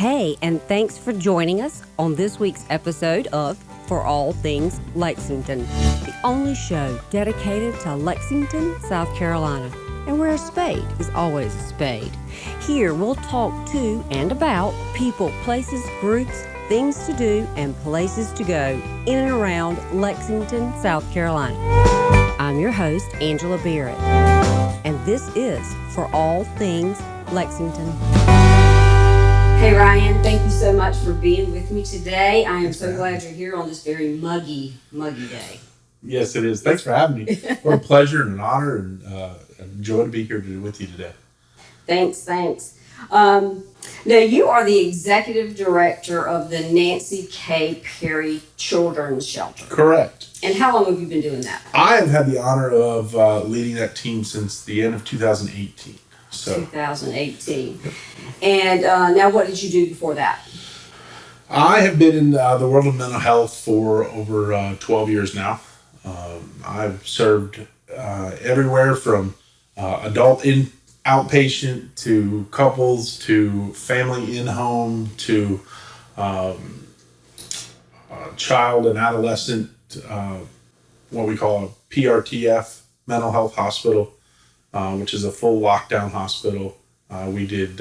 Hey, and thanks for joining us on this week's episode of For All Things Lexington, the only show dedicated to Lexington, South Carolina, and where a spade is always a spade. Here we'll talk to and about people, places, groups, things to do, and places to go in and around Lexington, South Carolina. I'm your host, Angela Barrett, and this is For All Things Lexington. Hey Ryan, thank you so much for being with me today. I am so glad you're here on this very muggy day. Yes, it is. Thanks for having me. What a pleasure and an honor and a joy to be here with you today. Thanks. Now, you are the executive director of the Nancy K. Perry Children's Shelter. Correct. And how long have you been doing that? I have had the honor of leading that team since the end of 2018. 2018. And now what did you do before that? I have been in the world of mental health for over 12 years now. I've served everywhere from adult outpatient to couples to family in-home to child and adolescent, what we call a PRTF, mental health hospital, which is a full lockdown hospital. We did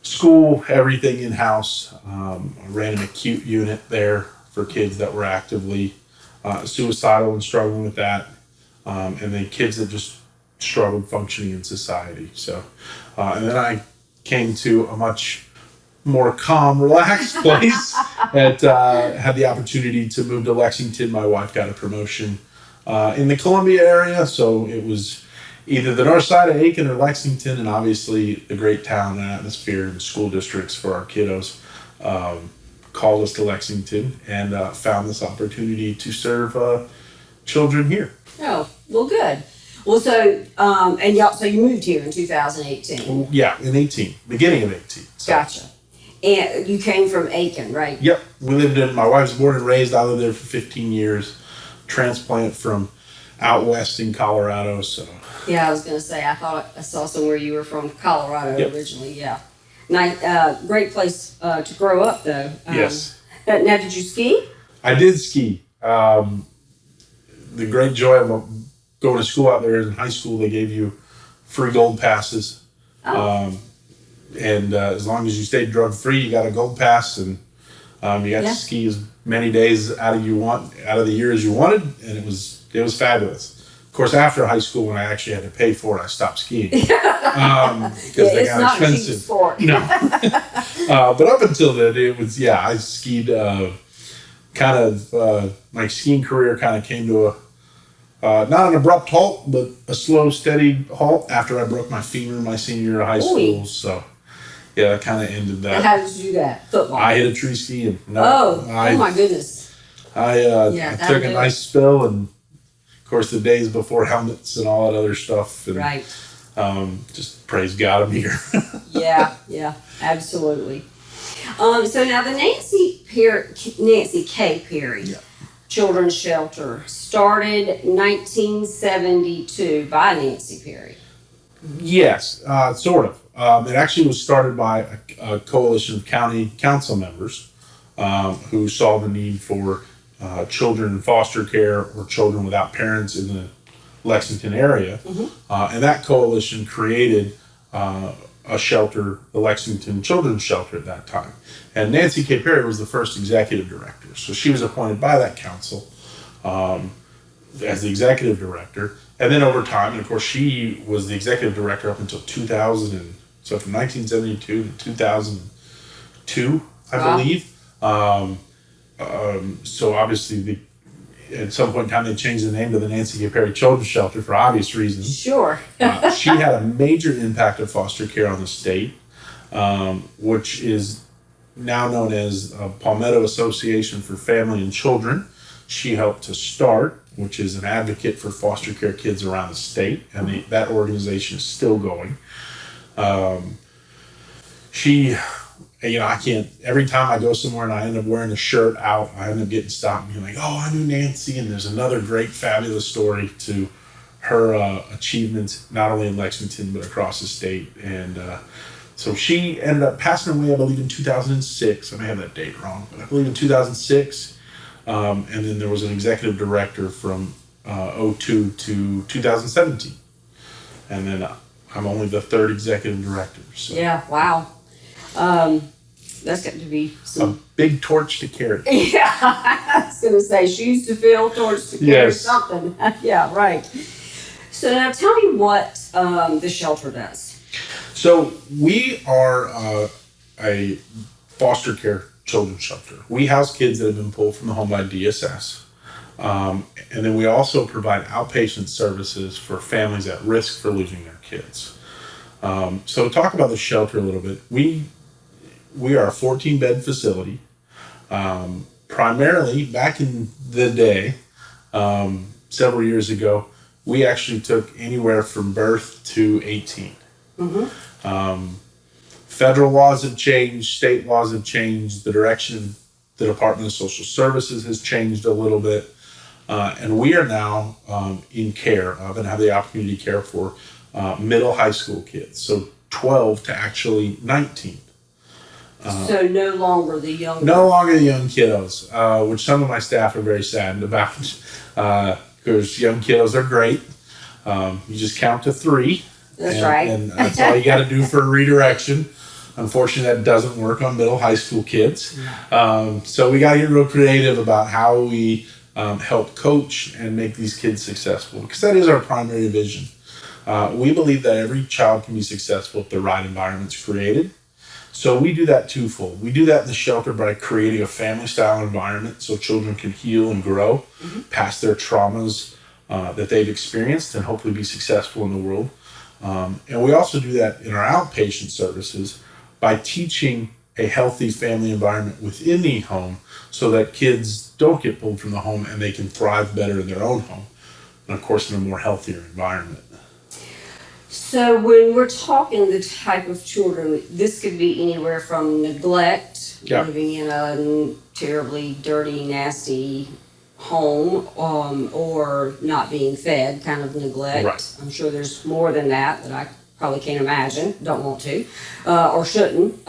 school, everything in-house. I ran an acute unit there for kids that were actively suicidal and struggling with that, and then kids that just struggled functioning in society. So, and then I came to a much more calm, relaxed place and had the opportunity to move to Lexington. My wife got a promotion in the Columbia area, so it was either the north side of Aiken or Lexington, and obviously the great town and atmosphere and school districts for our kiddos called us to Lexington and found this opportunity to serve children here. Oh, well, good. Well, so so you moved here in 2018. Yeah, in 18, beginning of 18. So. Gotcha. And you came from Aiken, right? Yep. My wife's born and raised. I lived there for 15 years. Transplant from out west in Colorado. So. Yeah, I was going to say, I thought I saw somewhere you were from Colorado originally. Yeah. Nice, great place to grow up, though. Yes. Now, did you ski? I did ski. The great joy of going to school out there in high school, they gave you free gold passes. Oh. And as long as you stayed drug free, you got a gold pass, and you got to ski as many days out of the year as you wanted, and it was fabulous. Of course, after high school, when I actually had to pay for it, I stopped skiing because they got expensive. It's not a cheap sport. No, but up until then, it was I skied. My skiing career kind of came to a not an abrupt halt, but a slow, steady halt after I broke my femur my senior year of high school. So, yeah, that kind of ended that. And how did you do that? Football? I hit a tree skiing. Oh my goodness. I took a nice spill, and of course the days before helmets and all that other stuff. And, right. Just praise God I'm here. Yeah, absolutely. So now the Nancy K. Perry Children's Shelter started 1972 by Nancy Perry. Yes, sort of. It actually was started by a coalition of county council members who saw the need for children in foster care or children without parents in the Lexington area. Mm-hmm. And that coalition created a shelter, the Lexington Children's Shelter at that time. And Nancy K. Perry was the first executive director. So she was appointed by that council as the executive director. And then over time, and of course she was the executive director up until 2000. So from 1972 to 2002, I believe. So obviously at some point in time, they changed the name to the Nancy K. Perry Children's Shelter for obvious reasons. Sure. She had a major impact of foster care on the state, which is now known as Palmetto Association for Family and Children. She helped to start, which is an advocate for foster care kids around the state, and that organization is still going. I can't, every time I go somewhere and I end up wearing a shirt out, I end up getting stopped and being like, oh, I knew Nancy, and there's another great, fabulous story to her achievements, not only in Lexington, but across the state. And So she ended up passing away, I believe, in 2006. I may have that date wrong, but I believe in 2006. And then there was an executive director from 02 to 2017. And then I'm only the third executive director. So. Yeah, wow. That's got to be a big torch to carry. Yeah, I was going to say shoes to fill, torch to carry, something. Yeah, right. So now tell me what the shelter does. So we are a foster care children's shelter. We house kids that have been pulled from the home by DSS. And then we also provide outpatient services for families at risk for losing their kids. So to talk about the shelter a little bit, we are a 14-bed facility. Primarily, back in the day, several years ago, we actually took anywhere from birth to 18. Mm-hmm. Federal laws have changed, state laws have changed, the direction of the Department of Social Services has changed a little bit, and we are now in care of and have the opportunity to care for middle high school kids, so 12 to actually 19. So no longer the young kiddos, which some of my staff are very saddened about, because young kiddos are great. You just count to 3. That's right. And that's all you got to do for redirection. Unfortunately, that doesn't work on middle high school kids. So we got to get real creative about how we help coach and make these kids successful, because that is our primary vision. We believe that every child can be successful if the right environment's created. So we do that twofold. We do that in the shelter by creating a family-style environment so children can heal and grow past their traumas that they've experienced and hopefully be successful in the world. And we also do that in our outpatient services by teaching a healthy family environment within the home so that kids don't get pulled from the home and they can thrive better in their own home. And of course, in a more healthier environment. So when we're talking the type of children, this could be anywhere from neglect, living in a terribly dirty, nasty home, or not being fed, kind of neglect. Right. I'm sure there's more than that I probably can't imagine, don't want to, or shouldn't.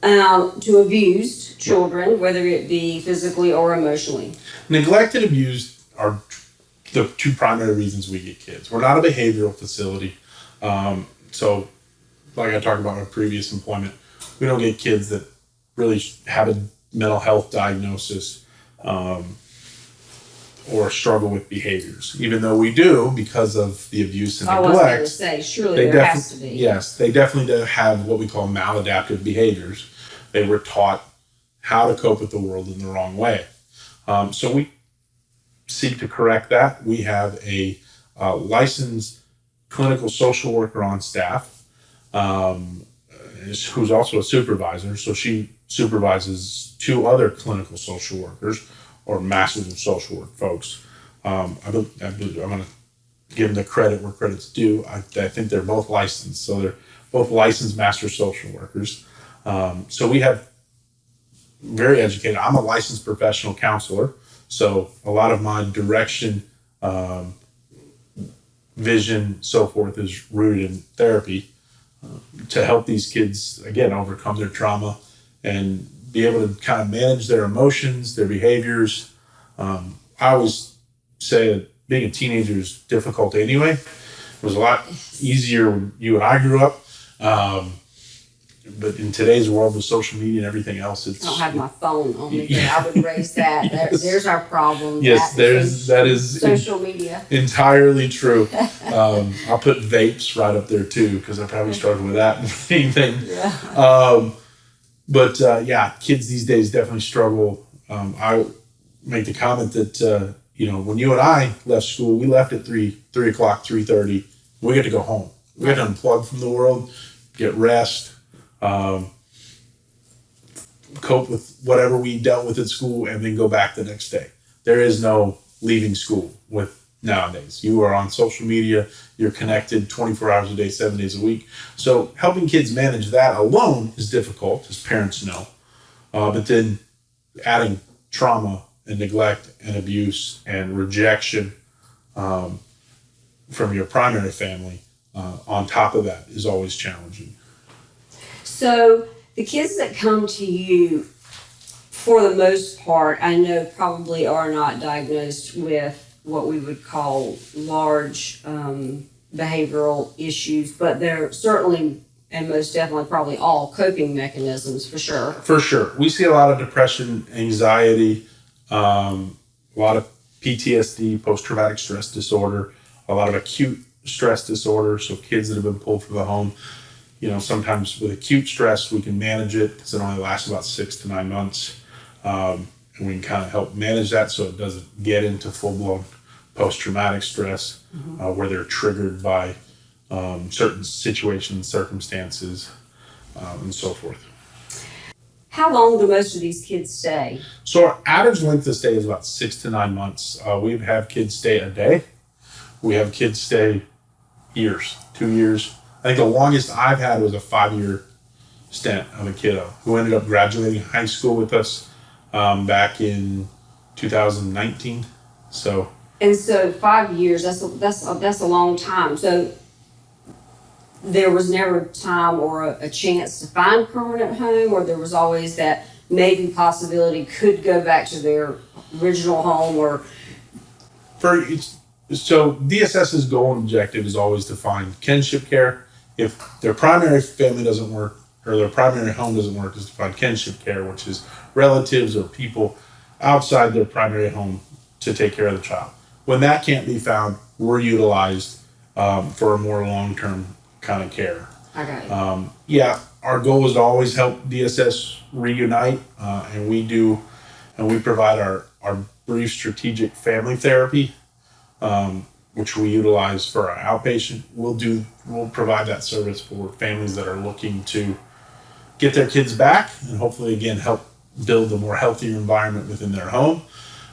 To abused children, whether it be physically or emotionally. Neglect and abused are the two primary reasons we get kids. We're not a behavioral facility. So like I talked about in my previous employment, we don't get kids that really have a mental health diagnosis or struggle with behaviors, even though we do because of the abuse and neglect. I was going to say, surely there has to be. Yes, they definitely do have what we call maladaptive behaviors. They were taught how to cope with the world in the wrong way. So we seek to correct that. We have a licensed clinical social worker on staff who's also a supervisor. So she supervises 2 other clinical social workers or masters of social work folks. I'm going to give them the credit where credit's due. I think they're both licensed. So they're both licensed master social workers. So we have very educated. I'm a licensed professional counselor. So a lot of my direction, vision, so forth is rooted in therapy to help these kids, again, overcome their trauma and be able to kind of manage their emotions, their behaviors. I always say that being a teenager is difficult anyway. It was a lot easier when you and I grew up. But in today's world with social media and everything else, it's... I don't have my phone on me, but I would raise that. There's our problem. Yes, that is social media. Entirely true. I'll put vapes right up there too, because I probably struggle with that anything. Yeah. But kids these days definitely struggle. I make the comment that when you and I left school, we left at 3 o'clock, 3:30. We get to go home. We get to unplug from the world, get rest. Cope with whatever we dealt with at school and then go back the next day. There is no leaving school with nowadays. You are on social media, you're connected 24 hours a day, 7 days a week. So helping kids manage that alone is difficult, as parents know. But then adding trauma and neglect and abuse and rejection from your primary family on top of that is always challenging. So the kids that come to you, for the most part, I know probably are not diagnosed with what we would call large behavioral issues, but they're certainly and most definitely probably all coping mechanisms for sure. For sure. We see a lot of depression, anxiety, a lot of PTSD, post-traumatic stress disorder, a lot of acute stress disorder. So kids that have been pulled from the home, sometimes with acute stress, we can manage it because it only lasts about 6 to 9 months. And we can kind of help manage that so it doesn't get into full-blown post-traumatic stress where they're triggered by certain situations, circumstances, and so forth. How long do most of these kids stay? So our average length of stay is about 6 to 9 months. We have kids stay a day. We have kids stay years, 2 years. I think the longest I've had was a 5-year stint of a kiddo who ended up graduating high school with us back in 2019. So 5 years, that's a long time. So there was never time or a chance to find permanent home, or there was always that maybe possibility could go back to their original home, or so DSS's goal and objective is always to find kinship care. If their primary family doesn't work or their primary home doesn't work, is to find kinship care, which is relatives or people outside their primary home to take care of the child. When that can't be found, we're utilized for a more long-term kind of care. Okay. Our goal is to always help DSS reunite, and we provide our brief strategic family therapy, which we utilize for our outpatient. We'll provide that service for families that are looking to get their kids back and hopefully again help build a more healthier environment within their home.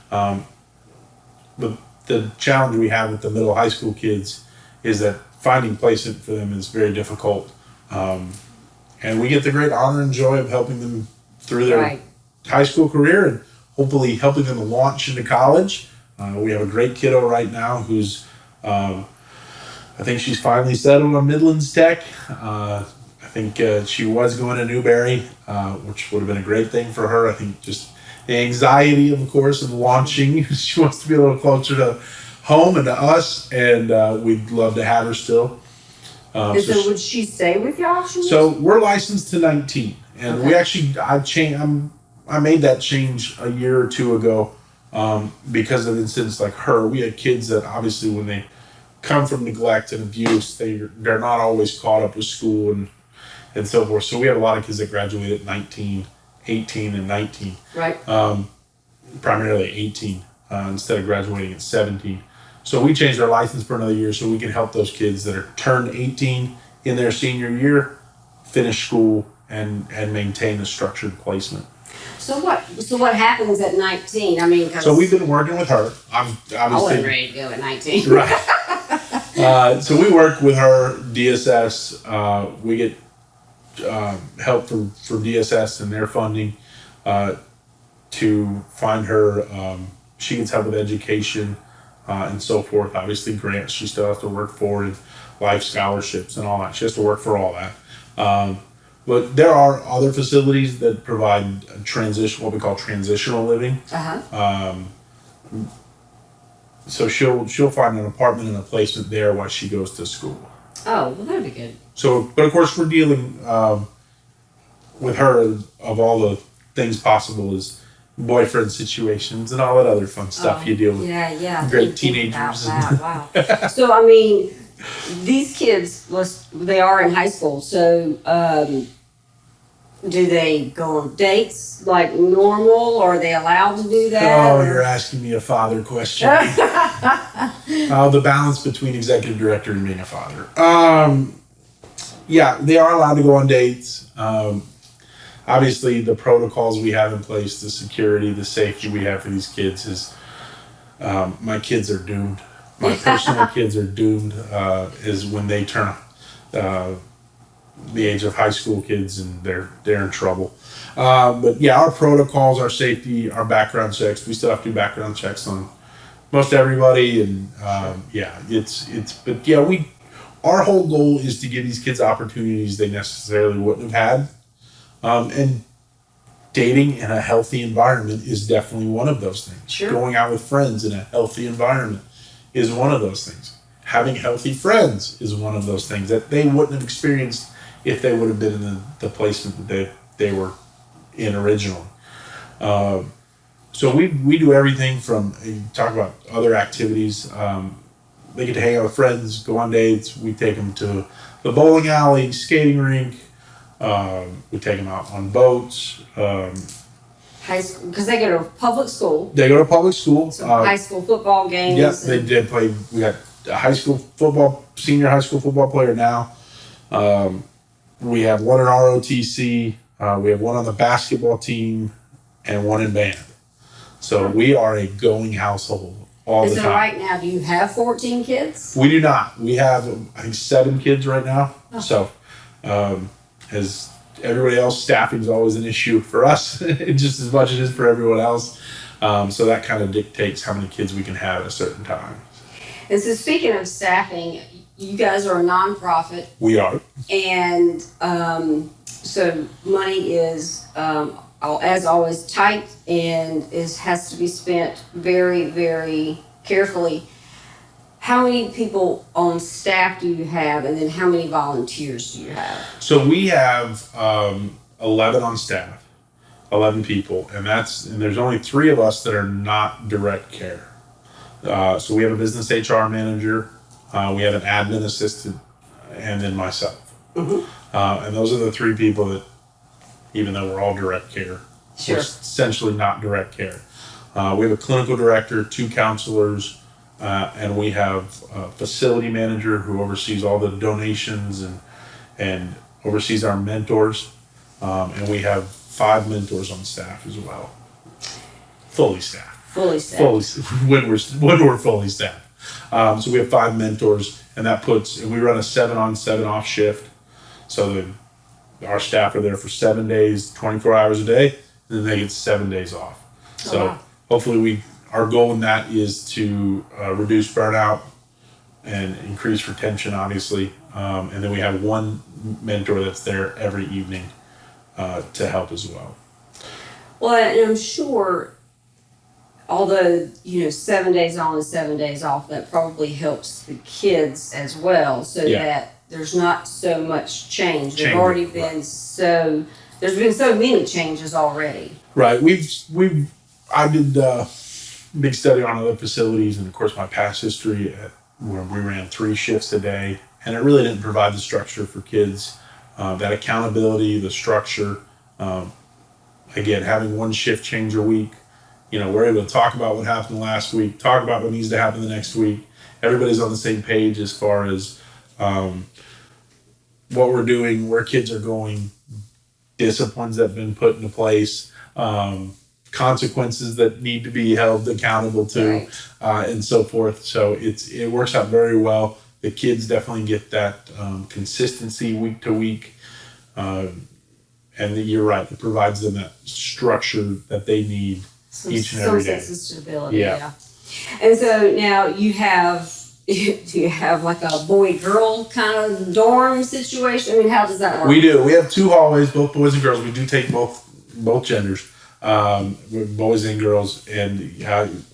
But the challenge we have with the middle high school kids is that finding placement for them is very difficult. And we get the great honor and joy of helping them through their high school career and hopefully helping them launch into college. We have a great kiddo right now who's, I think she's finally settled on Midlands Tech. I think she was going to Newberry, which would have been a great thing for her. I think just the anxiety, of course, of launching. She wants to be a little closer to home and to us, and we'd love to have her still. So would she stay with y'all? So we're licensed to 19, and okay. we actually I made that change a year or two ago because of incidents like her. We had kids that obviously when they come from neglect and abuse, they're not always caught up with school and so forth. So we have a lot of kids that graduate at 19, 18, and 19. Right. Primarily 18 instead of graduating at 17. So we changed our license for another year so we can help those kids that are turned 18 in their senior year finish school and maintain a structured placement. So what happens at 19? I mean, so we've been working with her. I wasn't ready to go at 19. Right. So we work with her, DSS. We get help from DSS and their funding to find her. She gets help with education and so forth. Obviously, grants she still has to work for, and life scholarships and all that. She has to work for all that. But there are other facilities that provide what we call transitional living. So she'll find an apartment and a placement there while she goes to school. Oh, well, that'd be good. So, but of course, we're dealing with her of all the things possible is boyfriend situations and all that other fun stuff you deal with. Yeah. Great teenagers. Wow. So, I mean, these kids, they are in high school. So, do they go on dates like normal, or are they allowed to do that? Oh, you're asking me a father question. The balance between executive director and being a father. Yeah, they are allowed to go on dates. Obviously, the protocols we have in place, the security, the safety we have for these kids is, my kids are doomed. My personal kids are doomed is when they turn the age of high school kids and they're in trouble. But yeah, our protocols, our safety, our background checks, we still have to do background checks on most everybody. And but yeah, our whole goal is to give these kids opportunities they necessarily wouldn't have had. And dating in a healthy environment is definitely one of those things. Sure. Going out with friends in a healthy environment is one of those things. Having healthy friends is one of those things that they wouldn't have experienced if they would have been in the placement that they were in originally. So we do everything from, you talk about other activities. They get to hang out with friends, go on dates. We take them to the bowling alley, skating rink. We take them out on boats. High school, because they go to public school. They go to public school. So high school football games. Yes, they did play. We got a high school football, senior high school football player now. We have one in ROTC. We have one on the basketball team and one in band. So we are a going household all the time. So right now, do you have 14 kids? We do not. We have, I think, 7 kids right now. Oh. So as everybody else, staffing is always an issue for us, just as much as it is for everyone else. So that kind of dictates how many kids we can have at a certain time. And so speaking of staffing, you guys are a nonprofit. We are. And so money is, as always, tight and has to be spent very, very carefully. How many people on staff do you have, and then how many volunteers do you have? So we have 11 on staff, 11 people, and there's only 3 of us that are not direct care. So we have a business HR manager, we have an admin assistant, and then myself. Mm-hmm. And those are the 3 people that, even though we're all direct care, sure, we're essentially not direct care. We have a clinical director, 2 counselors, and we have a facility manager who oversees all the donations and oversees our mentors. And we have 5 mentors on staff as well. Fully staffed. When we're fully staffed. So we have 5 mentors, and we run a 7 on, 7 off shift. So our staff are there for 7 days, 24 hours a day, and then they get 7 days off. So wow. Hopefully our goal in that is to reduce burnout and increase retention, obviously. And then we have 1 mentor that's there every evening to help as well. Well, and I'm sure, although, 7 days on and 7 days off, that probably helps the kids as well, so that there's not so much change. There's been so many changes already. Right. I did a big study on other facilities, and of course my past history where we ran 3 shifts a day, and it really didn't provide the structure for kids, that accountability, the structure. Again, having 1 shift change a week, we're able to talk about what happened last week, talk about what needs to happen the next week. Everybody's on the same page as far as what we're doing, where kids are going, disciplines that have been put into place, consequences that need to be held accountable to, right. And so forth. So it works out very well. The kids definitely get that consistency week to week. And you're right, it provides them that structure that they need each and every day. Some sense of stability, yeah. And so now do you have like a boy-girl kind of dorm situation? I mean, how does that work? We do. We have 2 hallways, both boys and girls. We do take both genders, boys and girls. And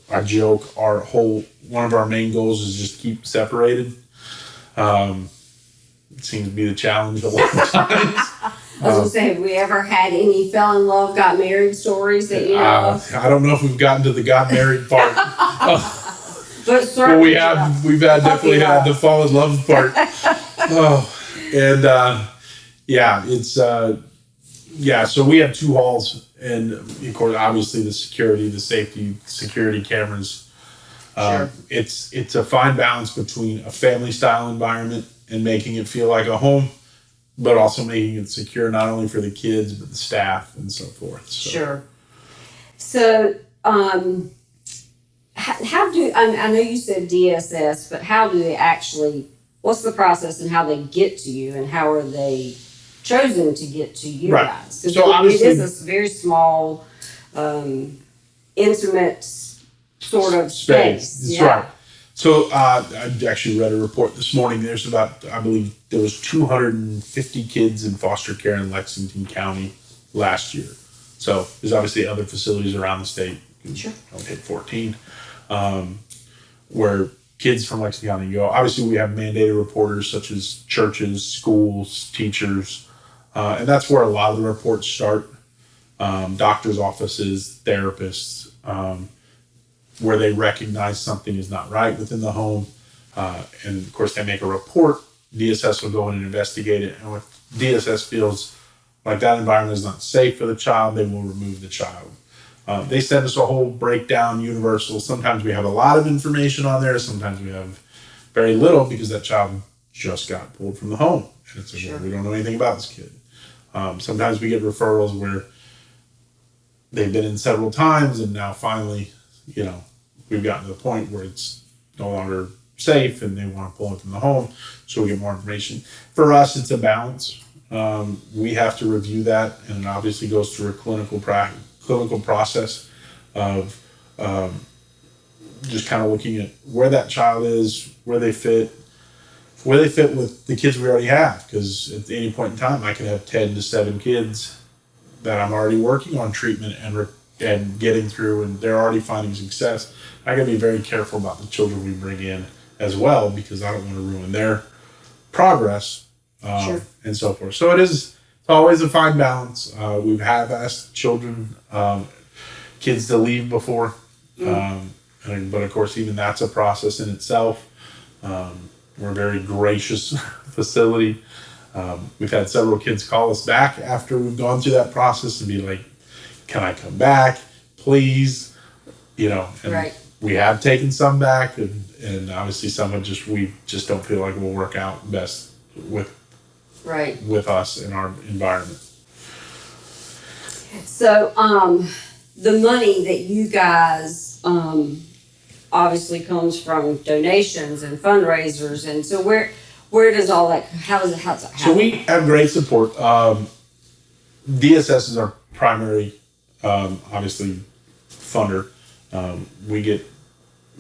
I joke, one of our main goals is just keep separated. It seems to be the challenge a lot of times. I was going to say, have we ever had any fell in love, got married stories that you know of? I don't know if we've gotten to the got married part. But certainly, we've definitely had the fall in love part. So we have 2 halls, and of course, obviously the security cameras. Sure. It's a fine balance between a family style environment and making it feel like a home, but also making it secure not only for the kids but the staff and so forth. So. Sure. So, how do I know you said DSS, but how do they actually? What's the process and how they get to you, and how are they chosen to get to you guys? So obviously, it is a very small, intimate sort of space. That's right. So I actually read a report this morning. I believe there was 250 kids in foster care in Lexington County last year. So there's obviously other facilities around the state. Sure. Don't hit 14, where kids from Lexington County go. Obviously, we have mandated reporters such as churches, schools, teachers, and that's where a lot of the reports start. Doctors' offices, therapists, where they recognize something is not right within the home. And of course, they make a report. DSS will go in and investigate it. And if DSS feels like that environment is not safe for the child, they will remove the child. They send us a whole breakdown, universal. Sometimes we have a lot of information on there. Sometimes we have very little because that child just got pulled from the home. And it's like, Sure. well, we don't know anything about this kid. Sometimes we get referrals where they've been in several times and now finally, we've gotten to the point where it's no longer safe and they want to pull it from the home, so we get more information. For us, it's a balance. We have to review that, and it obviously goes through a clinical process of just kind of looking at where that child is, where they fit with the kids we already have. Because at any point in time, I could have 10 to 7 kids that I'm already working on treatment and getting through, and they're already finding success. I got to be very careful about the children we bring in as well, because I don't want to ruin their progress, Sure. and so forth. So it's always a fine balance. We have asked kids to leave before, but of course, even that's a process in itself. We're a very gracious facility. We've had several kids call us back after we've gone through that process and be like, "Can I come back, please?" And Right. we have taken some back, and obviously some we just don't feel like will work out best with us in our environment. So, the money that you guys obviously comes from donations and fundraisers, and so where does all that? How's it happen? So we have great support. DSS is our primary, obviously, funder. We get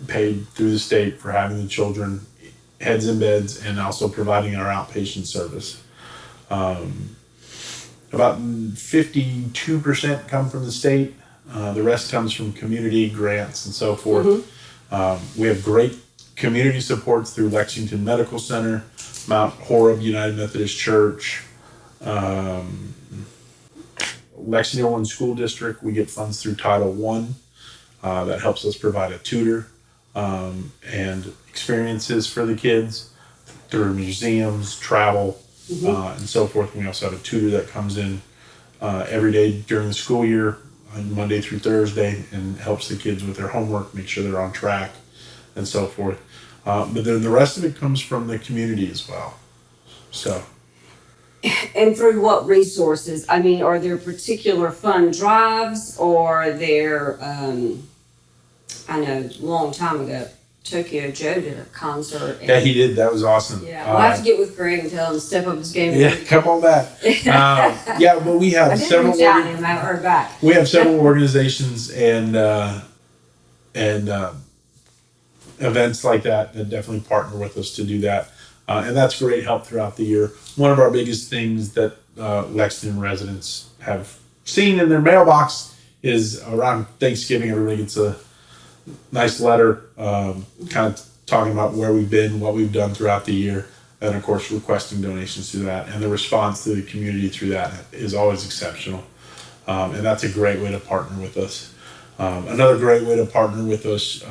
paid through the state for having the children heads in beds and also providing our outpatient service. About 52% come from the state. The rest comes from community grants and so forth. We have great community supports through Lexington Medical Center, Mount Horeb United Methodist Church, Lexington One School District. We get funds through Title I that helps us provide a tutor and experiences for the kids through museums, travel, and so forth. We also have a tutor that comes in every day during the school year, Monday through Thursday, and helps the kids with their homework, make sure they're on track, and so forth. But then the rest of it comes from the community as well. So. And through what resources? I mean, are there particular fund drives, or are there, I know a long time ago, Tokyo Joe did a concert. Yeah, he did. That was awesome. Yeah, we'll have to get with Greg and tell him to step up his game. Yeah, come on back. Yeah, but we have several. I haven't heard back. We have several organizations and events like that definitely partner with us to do that, and that's great help throughout the year. One of our biggest things that Lexington residents have seen in their mailbox is around Thanksgiving. Everybody gets a nice letter, kind of talking about where we've been, what we've done throughout the year, and of course requesting donations to that. And the response to the community through that is always exceptional, and that's a great way to partner with us. Another great way to partner with us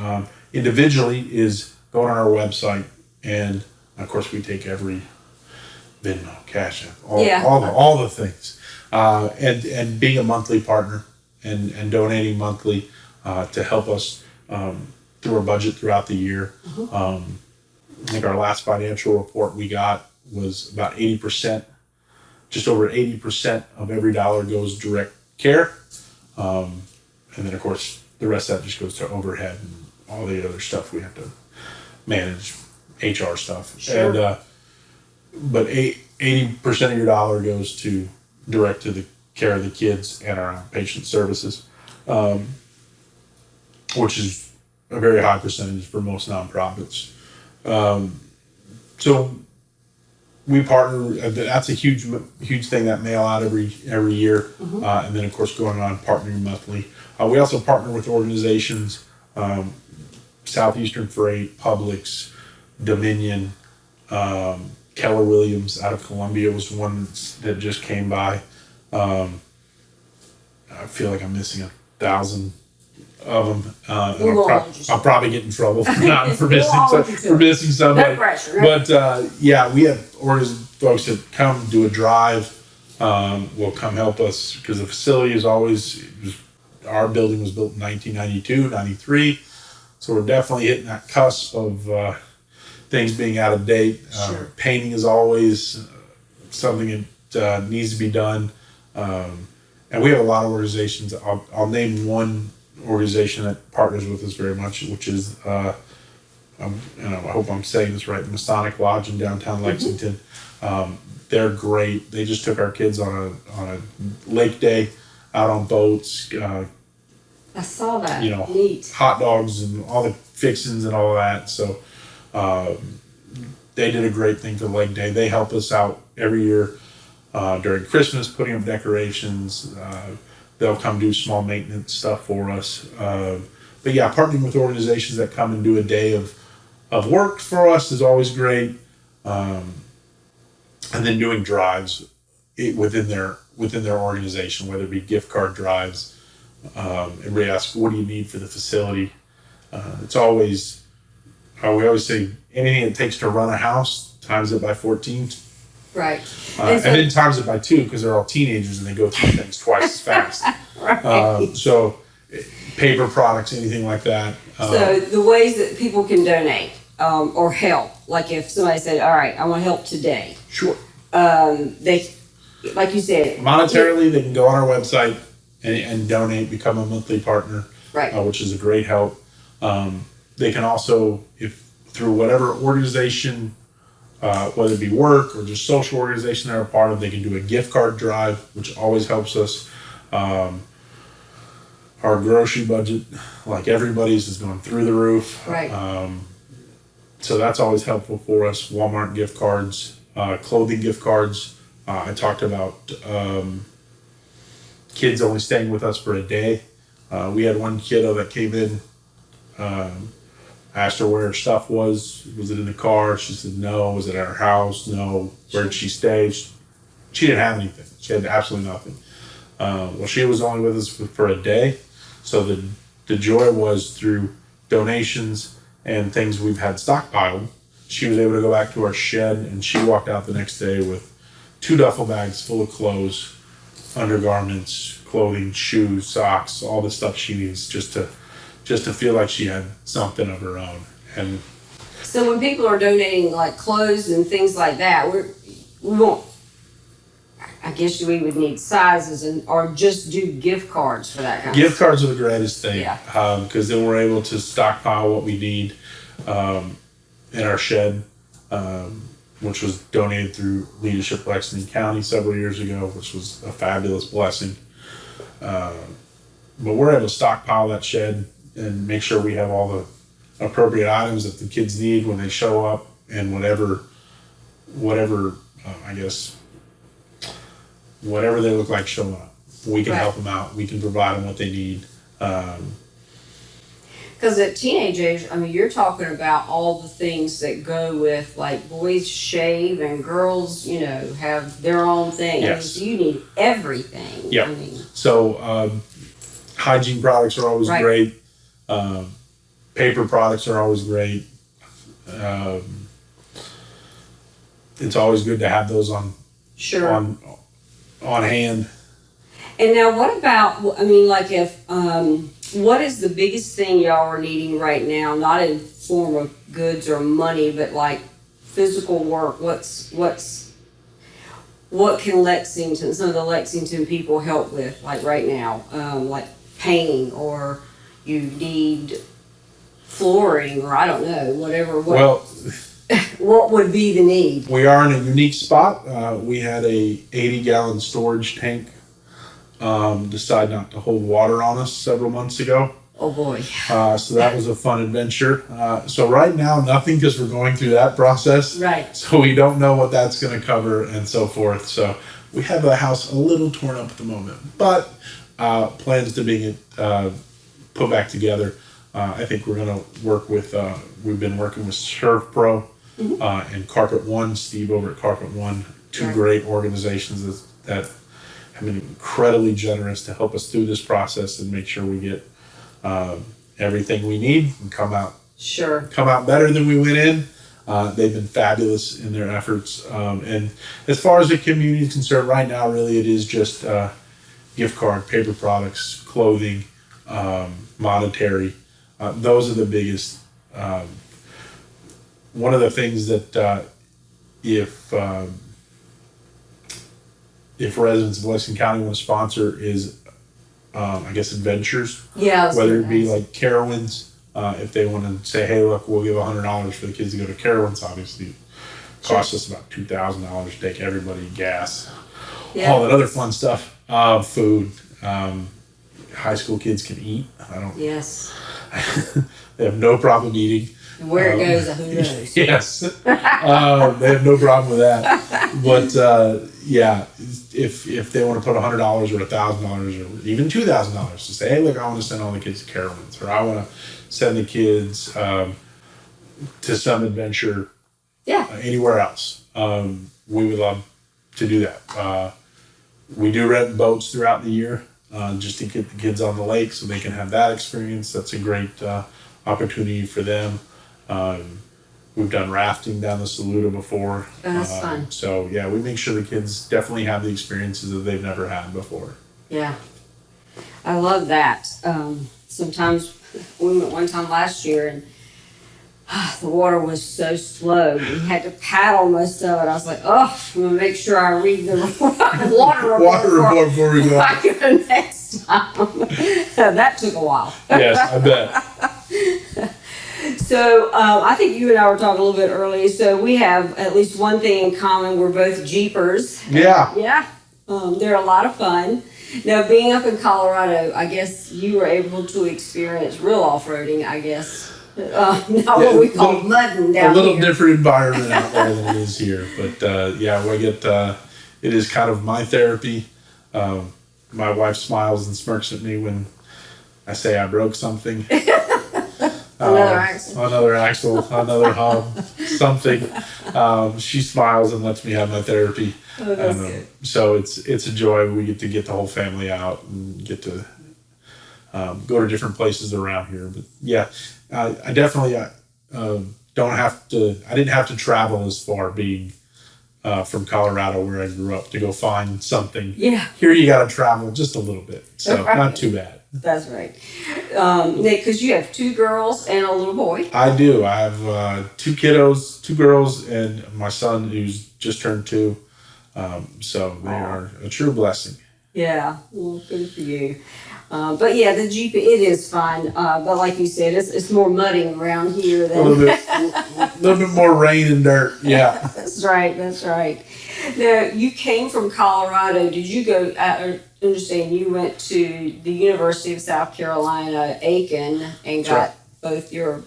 individually is going on our website, and of course we take every Venmo, Cash App, all the things, and being a monthly partner and donating monthly to help us through our budget throughout the year. I think our last financial report we got was about 80%, just over 80% of every dollar goes direct care. And then of course the rest of that just goes to overhead and all the other stuff we have to manage, HR stuff. Sure. And, but 80% of your dollar goes to direct to the care of the kids and our outpatient services. Which is a very high percentage for most nonprofits. So we partner. That's a huge thing that mail out every year, and then of course going on partnering monthly. We also partner with organizations, Southeastern Freight, Publix, Dominion, Keller Williams out of Columbia was one that just came by. I feel like I'm missing 1,000 of them. And I'll probably get in trouble for missing somebody. No pressure. Right? But yeah, we have folks that come do a drive. Will come help us because the facility is our building was built in 1992, 93. So we're definitely hitting that cusp of things being out of date. Sure. Painting is always something that needs to be done. And we have a lot of organizations. I'll name one organization that partners with us very much, which is, I hope I'm saying this right, Masonic Lodge in downtown Lexington. They're great. They just took our kids on a lake day out on boats. I saw that. Neat. Hot dogs and all the fixings and all of that. So they did a great thing for Lake Day. They help us out every year during Christmas, putting up decorations. They'll come do small maintenance stuff for us. But yeah, partnering with organizations that come and do a day of work for us is always great. And then doing drives within their organization, whether it be gift card drives. Everybody asks, what do you need for the facility? It's always, we always say, anything it takes to run a house, times it by 14. Right. And then times it by 2 because they're all teenagers and they go through things twice as fast. Right. So paper products, anything like that. So the ways that people can donate or help, like if somebody said, all right, I want help today. Sure. They, like you said. Monetarily, they can go on our website and donate, become a monthly partner, right. Which is a great help. They can also, if through whatever organization, whether it be work or just social organization they're a part of, they can do a gift card drive, which always helps us. Our grocery budget, like everybody's, is going through the roof. Right. So that's always helpful for us. Walmart gift cards, clothing gift cards. I talked about kids only staying with us for a day. We had one kiddo that came in, asked her where her stuff was. Was it in the car? She said no. Was it at her house? No. Where did she stay? She didn't have anything. She had absolutely nothing. Well, she was only with us for a day. So the joy was through donations and things we've had stockpiled. She was able to go back to our shed, and she walked out the next day with 2 duffel bags full of clothes, undergarments, clothing, shoes, socks, all the stuff she needs just to feel like she had something of her own. And so when people are donating like clothes and things like that, we won't. I guess we would need sizes or just do gift cards for that kind of stuff. Gift cards are the greatest thing, yeah. Because then we're able to stockpile what we need in our shed, which was donated through Leadership Lexington County several years ago, which was a fabulous blessing. But we're able to stockpile that shed and make sure we have all the appropriate items that the kids need when they show up, and whatever they look like showing up, we can help them out. We can provide them what they need. Because at teenage age, I mean, you're talking about all the things that go with, like, boys shave and girls, have their own thing. Yes. I mean, so you need everything. Yeah. So hygiene products are always great. Paper products are always great. It's always good to have those on hand. And now what about, I mean, like if, what is the biggest thing y'all are needing right now, not in form of goods or money, but like physical work? What can Lexington, some of the Lexington people help with, like right now, like painting, or you need flooring, or I don't know, whatever. What would be the need? We are in a unique spot. We had a 80-gallon storage tank decide not to hold water on us several months ago. Oh boy. So that was a fun adventure. So right now, nothing, because we're going through that process. Right. So we don't know what that's going to cover and so forth. So we have the house a little torn up at the moment, but plans to being it put back together. I think we're going to work with, we've been working with Surf Pro and Carpet One, Steve over at Carpet One, two great organizations that have been incredibly generous to help us through this process and make sure we get everything we need and come out better than we went in. They've been fabulous in their efforts. And as far as the community is concerned, right now, really, it is just gift card, paper products, clothing, monetary. Those are the biggest. One of the things that if residents of Lexington County want to sponsor is, I guess, adventures. Yeah. Whether it be like Carowinds, if they want to say, hey, look, we'll give $100 for the kids to go to Carowinds. Obviously, it costs us about $2,000 to take everybody gas, all that other fun stuff, food. High school kids can eat. Yes. They have no problem eating. And where it goes, who knows? Yes. They have no problem with that. But yeah, if they want to put $100 or $1,000 or even $2,000 to say, hey, look, I want to send all the kids to Carowinds, or I want to send the kids to some adventure anywhere else, we would love to do that. We do rent boats throughout the year just to get the kids on the lake so they can have that experience. That's a great opportunity for them. We've done rafting down the Saluda before. That's fun. So yeah, we make sure the kids definitely have the experiences that they've never had before. Yeah. I love that. Sometimes we went one time last year and the water was so slow. We had to paddle most of it. I was like, oh, I'm going to make sure I read the water report before we go. I go next time. That took a while. Yes, I bet. So I think you and I were talking a little bit earlier. So we have at least one thing in common. We're both Jeepers. Yeah. Yeah. They're a lot of fun. Now, being up in Colorado, I guess you were able to experience real off-roading, I guess. Not what we call mudding down here. A little different environment out there than it is here. But yeah, we get, it is kind of my therapy. My wife smiles and smirks at me when I say I broke something. Another axle, another hub, something. She smiles and lets me have my therapy. Oh, that's good. So it's a joy. We get to get the whole family out and get to go to different places around here. But yeah, I definitely don't have to. I didn't have to travel as far being from Colorado, where I grew up, to go find something. Yeah. Here you got to travel just a little bit, so not too bad. That's right. Nick, because you have 2 girls and a little boy. I do. I have 2 kiddos, 2 girls, and my son who's just turned 2. So they are a true blessing. Yeah, well, good for you. But yeah, the Jeep, it is fun. But like you said, it's more mudding around here than... A little bit more rain and dirt, yeah. That's right. Now, you came from Colorado. Did you go... I understand you went to the University of South Carolina, Aiken, and got both your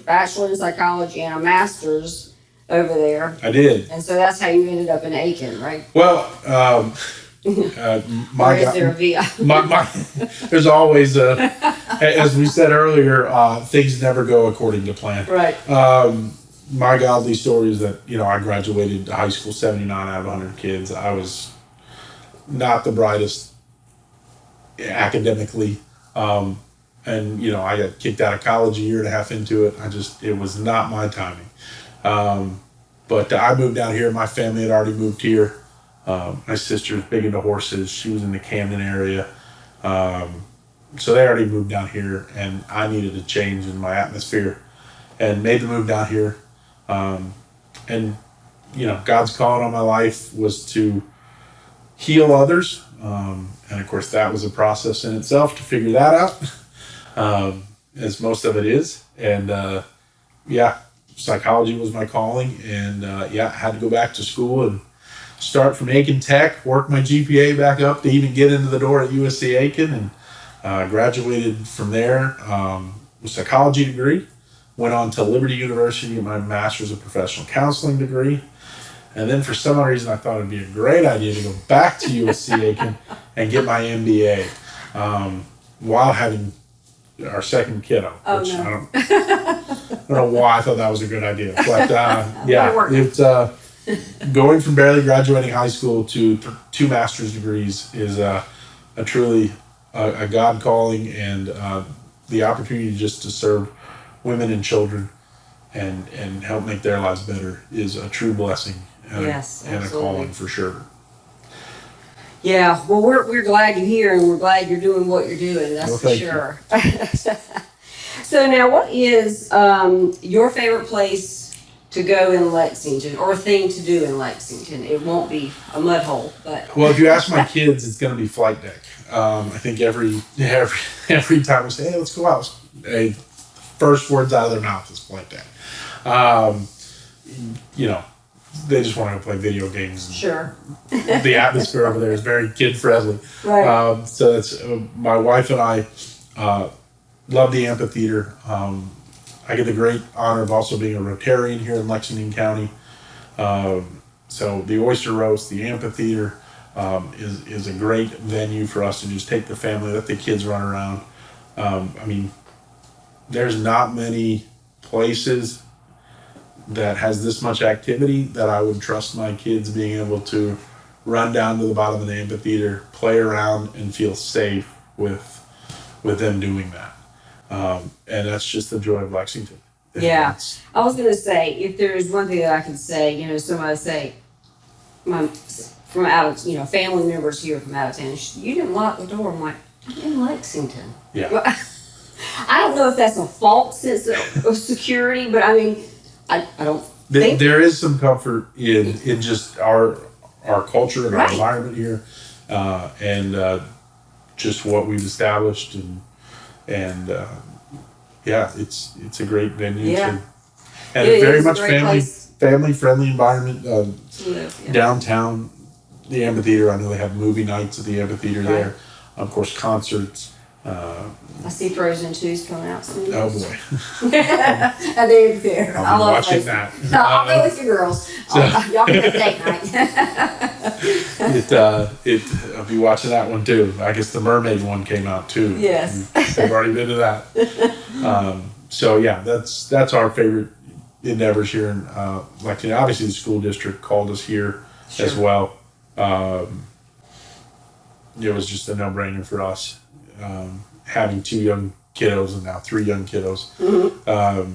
bachelor in psychology and a master's over there. I did. And so that's how you ended up in Aiken, right? Well, there's always as we said earlier, things never go according to plan. Right. My godly story is that, I graduated high school 79 out of 100 kids. I was not the brightest academically. And, I got kicked out of college a year and a half into it. It was not my timing. But I moved down here. My family had already moved here. My sister's big into horses. She was in the Camden area. So they already moved down here, and I needed a change in my atmosphere and made the move down here. And, God's calling on my life was to heal others. And of course, that was a process in itself to figure that out, as most of it is. And, psychology was my calling. And, I had to go back to school and start from Aiken Tech, work my GPA back up to even get into the door at USC Aiken, and Graduated from there with a psychology degree. Went on to Liberty University, my master's of professional counseling degree. And then for some odd reason, I thought it'd be a great idea to go back to USC Aiken and get my MBA while having our second kiddo. Oh, which no. I don't know why I thought that was a good idea. But yeah, it's going from barely graduating high school to 2 master's degrees is a truly a God calling, and the opportunity just to serve women and children and help make their lives better is a true blessing and, Yes, and a calling for sure. Yeah, well, we're glad you're here, and we're glad you're doing what you're doing. That's for sure. So now, what is your favorite place to go in Lexington, or thing to do in Lexington? It won't be a mud hole, but Well, if you ask my kids, it's going to be flight deck. I think every time we say, "Hey, let's go out," first words out of their mouth is flight deck. They just want to play video games. And sure. the atmosphere over there is very kid friendly. Right. So that's my wife and I love the amphitheater. I get the great honor of also being a Rotarian here in Lexington County. So the oyster roast, the amphitheater is a great venue for us to just take the family, let the kids run around. There's not many places that has this much activity that I would trust my kids being able to run down to the bottom of the amphitheater, play around, and feel safe with them doing that. And that's just the joy of Lexington. And Yeah. I was going to say, if there is one thing that I could say, somebody say, from out of, family members here from out of town, you didn't lock the door. I'm like, I'm in Lexington. Yeah. Well, I don't know if that's a false sense of security, but I don't think. There is some comfort in just our culture and our Right. environment here, and just what we've established, and it's a great venue. Yeah. And It very is a much great place family friendly environment. to live. Yeah. Downtown, the amphitheater. I know they have movie nights at the amphitheater Right. there. Of course, concerts. I see Frozen 2's coming out soon. Oh boy, I do there. I'll I be love watching Frozen. that. No, I'll go with your girls. Y'all can have date night. I'll be watching that one too. I guess the mermaid one came out too. Yes. We've already been to that. So yeah, that's our favorite endeavors here in Lexington. Obviously, the school district called us here as well. It was just a no-brainer for us. Having 2 young kiddos and now 3 young kiddos. Mm-hmm.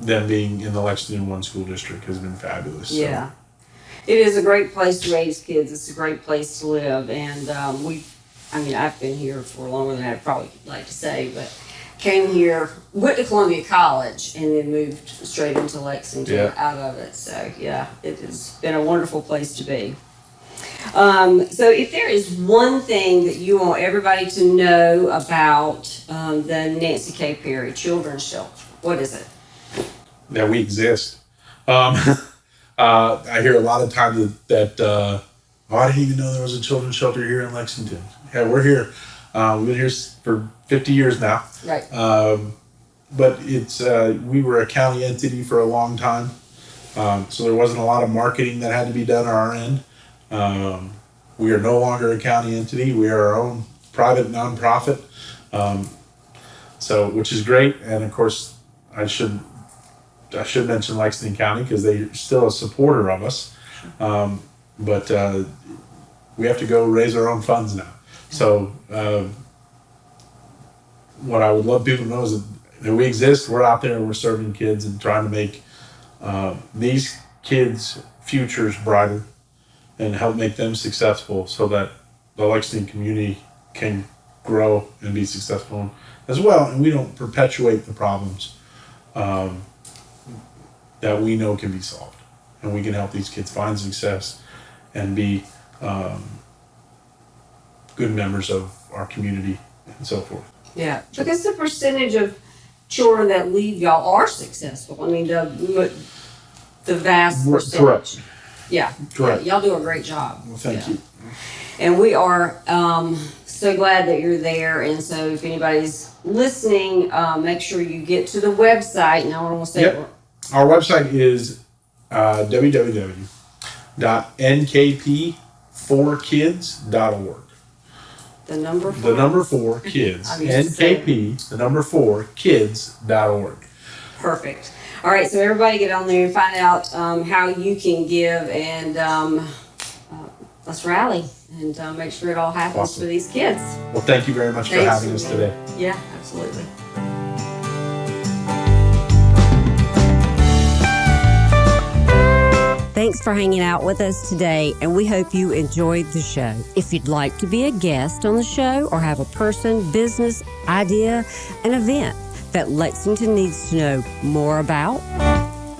Them being in the Lexington One School District has been fabulous. So. Yeah. It is a great place to raise kids. It's a great place to live. And I've been here for longer than I'd probably like to say, but came here, went to Columbia College, and then moved straight into Lexington out of it. So, yeah, it has been a wonderful place to be. So if there is one thing that you want everybody to know about the Nancy K. Perry Children's Shelter, what is it? That we exist. I hear a lot of times that I didn't even know there was a children's shelter here in Lexington. Yeah, we're here. We've been here for 50 years now. Right. But it's we were a county entity for a long time, so there wasn't a lot of marketing that had to be done on our end. We are no longer a county entity. We are our own private nonprofit, which is great. And of course, I should mention Lexington County because they're still a supporter of us. But we have to go raise our own funds now. So what I would love people to know is that we exist. We're out there and we're serving kids and trying to make these kids' futures brighter and help make them successful so that the Lexington community can grow and be successful as well. And we don't perpetuate the problems that we know can be solved. And we can help these kids find success and be good members of our community and so forth. Yeah, because the percentage of children that leave y'all are successful. I mean, the vast percentage. Correct. Yeah. Correct. Yeah, y'all do a great job. Well, thank you. And we are so glad that you're there. And so if anybody's listening, make sure you get to the website. And I want to say our website is www.nkp4kids.org. The number 4. The number 4 kids. NKP, the number 4 kids.org. Perfect. All right, so everybody get on there and find out how you can give, and let's rally and make sure it all happens for these kids. Well, thank you very much for having us today. Yeah, absolutely. Thanks for hanging out with us today, and we hope you enjoyed the show. If you'd like to be a guest on the show or have a person, business, idea, an event that Lexington needs to know more about,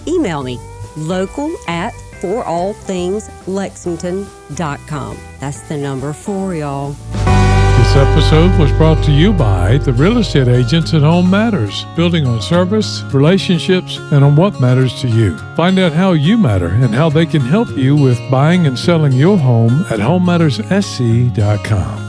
email me, local@forallthingslexington.com. That's the number 4, y'all. This episode was brought to you by the real estate agents at Home Matters, building on service, relationships, and on what matters to you. Find out how you matter and how they can help you with buying and selling your home at homematterssc.com.